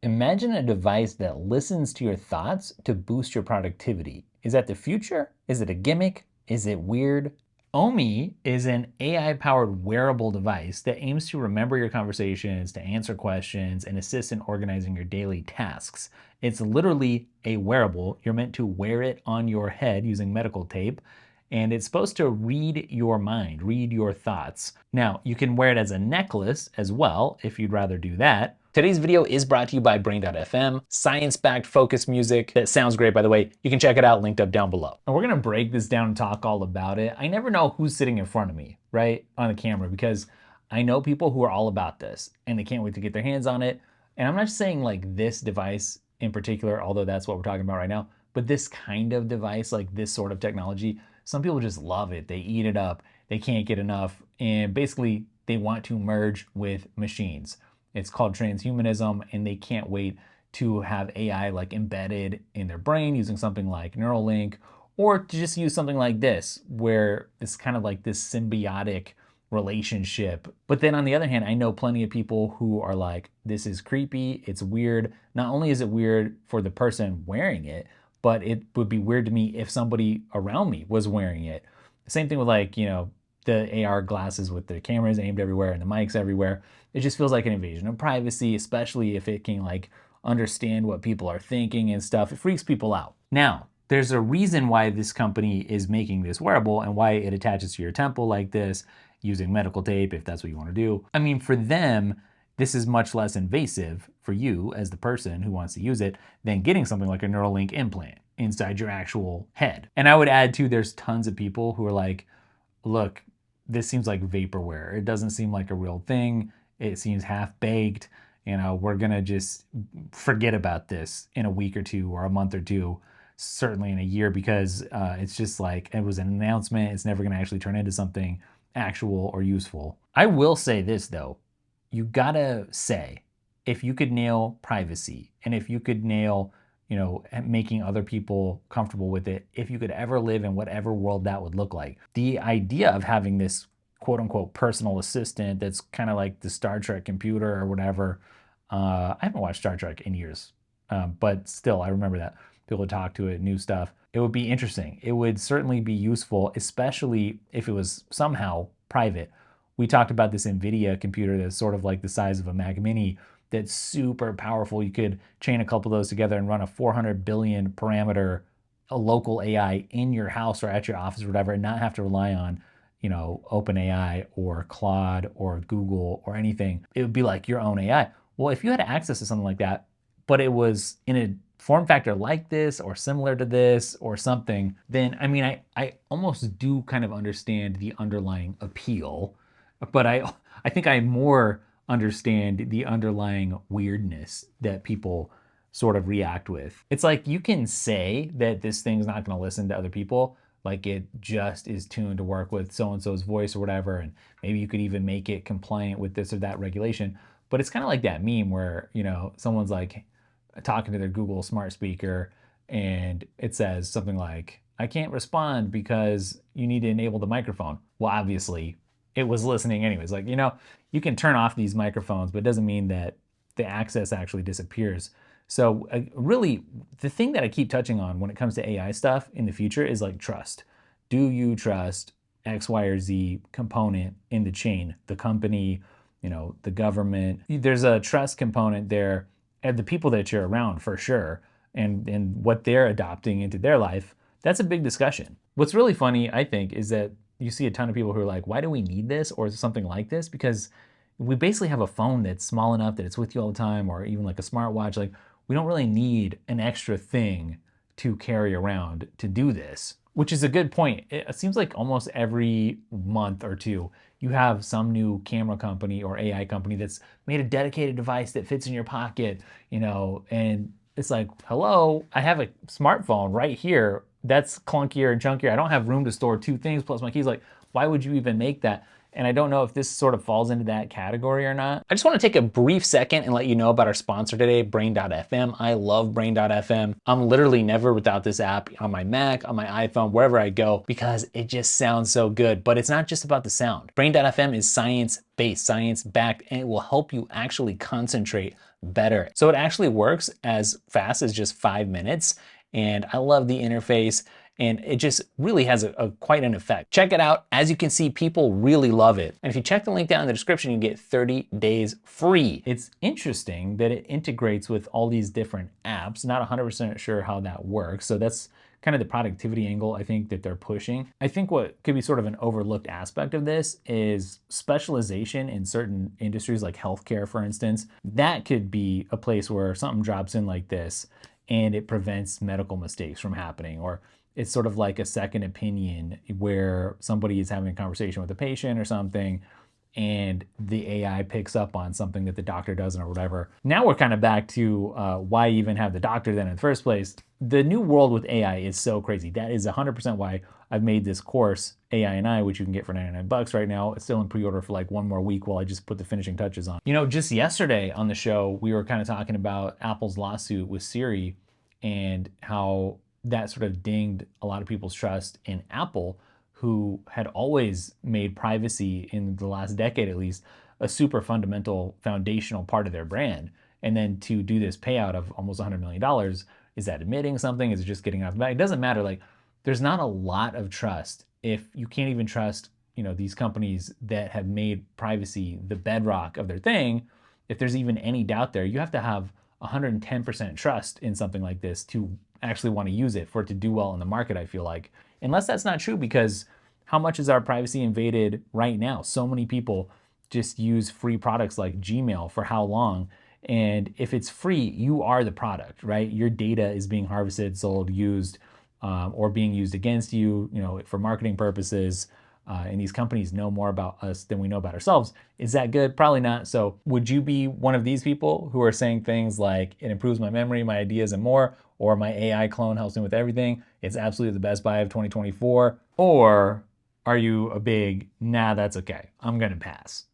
Imagine a device that listens to your thoughts to boost your productivity. Is that the future? Is it a gimmick? Is it weird? Omi is an AI-powered wearable device that aims to remember your conversations, to answer questions, and assist in organizing your daily tasks. It's literally a wearable. You're meant to wear it on your head using medical tape, and it's supposed to read your mind, read your thoughts. Now, you can wear it as a necklace as well, if you'd rather do that. Today's video is brought to you by Brain.fm, science-backed focus music that sounds great, by the way. You can check it out, linked up down below. And we're gonna break this down and talk all about it. I never know who's sitting in front of me, right, on the camera, because I know people who are all about this, and they can't wait to get their hands on it. And I'm not just saying like this device in particular, although that's what we're talking about right now, but this kind of device, like this sort of technology, some people just love it. They eat it up. They can't get enough. And basically, they want to merge with machines. It's called transhumanism, and they can't wait to have AI like embedded in their brain using something like Neuralink, or to just use something like this, where it's kind of like this symbiotic relationship. But then on the other hand, I know plenty of people who are like, this is creepy, it's weird. Not only is it weird for the person wearing it, but it would be weird to me if somebody around me was wearing it. Same thing with like, the AR glasses with the cameras aimed everywhere and the mics everywhere. It just feels like an invasion of privacy, especially if it can like understand what people are thinking and stuff. It freaks people out. Now, there's a reason why this company is making this wearable and why it attaches to your temple like this using medical tape, if that's what you want to do. I mean, for them, this is much less invasive for you as the person who wants to use it than getting something like a Neuralink implant inside your actual head. And I would add too, there's tons of people who are like, look, this seems like vaporware. It doesn't seem like a real thing. It seems half-baked. We're gonna just forget about this in a week or two or a month or two, certainly in a year, because it's just like, it was an announcement. It's never gonna actually turn into something actual or useful. I will say this though, you gotta say, if you could nail privacy and if you could nail, making other people comfortable with it, if you could ever live in whatever world that would look like, the idea of having this quote unquote personal assistant that's kind of like the Star Trek computer or whatever. I haven't watched Star Trek in years, but still, I remember that. People would talk to it, new stuff. It would be interesting. It would certainly be useful, especially if it was somehow private. We talked about this NVIDIA computer that's sort of like the size of a Mac Mini that's super powerful. You could chain a couple of those together and run a 400 billion parameter a local AI in your house or at your office or whatever, and not have to rely on, OpenAI or Claude or Google or anything. It would be like your own AI. Well, if you had access to something like that, but it was in a form factor like this or similar to this or something, then I almost do kind of understand the underlying appeal, but I think I more understand the underlying weirdness that people sort of react with. It's like you can say that this thing's not going to listen to other people, like it just is tuned to work with so-and-so's voice or whatever, and maybe you could even make it compliant with this or that regulation. But it's kind of like that meme where, someone's like talking to their Google smart speaker and it says something like, I can't respond because you need to enable the microphone. Well, obviously it was listening anyways. Like, you can turn off these microphones, but it doesn't mean that the access actually disappears. So really, the thing that I keep touching on when it comes to AI stuff in the future is like trust. Do you trust X, Y, or Z component in the chain, the company, the government? There's a trust component there, and the people that you're around for sure, and what they're adopting into their life. That's a big discussion. What's really funny, I think, is that you see a ton of people who are like, why do we need this or something like this? Because we basically have a phone that's small enough that it's with you all the time, or even like a smartwatch. Like, we don't really need an extra thing to carry around to do this, which is a good point. It seems like almost every month or two, you have some new camera company or AI company that's made a dedicated device that fits in your pocket, and it's like, hello, I have a smartphone right here that's clunkier and chunkier. I don't have room to store two things plus my keys. Like, why would you even make that? And I don't know if this sort of falls into that category or not. I just want to take a brief second and let you know about our sponsor today, Brain.fm. I love Brain.fm. I'm literally never without this app on my Mac, on my iPhone, wherever I go, because it just sounds so good. But it's not just about the sound. Brain.fm is science-based, science-backed, and it will help you actually concentrate better. So it actually works as fast as just 5 minutes. And I love the interface, and it just really has quite an effect. Check it out. As you can see, people really love it. And if you check the link down in the description, you get 30 days free. It's interesting that it integrates with all these different apps. Not 100% sure how that works. So that's kind of the productivity angle I think that they're pushing. I think what could be sort of an overlooked aspect of this is specialization in certain industries like healthcare, for instance. That could be a place where something drops in like this and it prevents medical mistakes from happening, or it's sort of like a second opinion where somebody is having a conversation with a patient or something, and the AI picks up on something that the doctor doesn't or whatever. Now we're kind of back to why even have the doctor then in the first place. The new world with AI is so crazy. That is 100% why I've made this course, AI and I, which you can get for 99 bucks right now. It's still in pre-order for like one more week while I just put the finishing touches on. You know, just yesterday on the show, we were kind of talking about Apple's lawsuit with Siri and how that sort of dinged a lot of people's trust in Apple, who had always made privacy, in the last decade at least, a super fundamental, foundational part of their brand. And then to do this payout of almost $100 million, is that admitting something? Is it just getting off the back? It doesn't matter. Like, there's not a lot of trust if you can't even trust, you know, these companies that have made privacy the bedrock of their thing. If there's even any doubt there, you have to have 110% trust in something like this to actually want to use it, for it to do well in the market, I feel like. Unless that's not true, because how much is our privacy invaded right now? So many people just use free products like Gmail for how long? And if it's free, you are the product, right? Your data is being harvested, sold, used, or being used against you, you know, for marketing purposes. And these companies know more about us than we know about ourselves. Is that good? Probably not. So would you be one of these people who are saying things like, it improves my memory, my ideas, and more, or my AI clone helps me with everything, it's absolutely the best buy of 2024? Or are you a big, nah, that's okay, I'm gonna pass?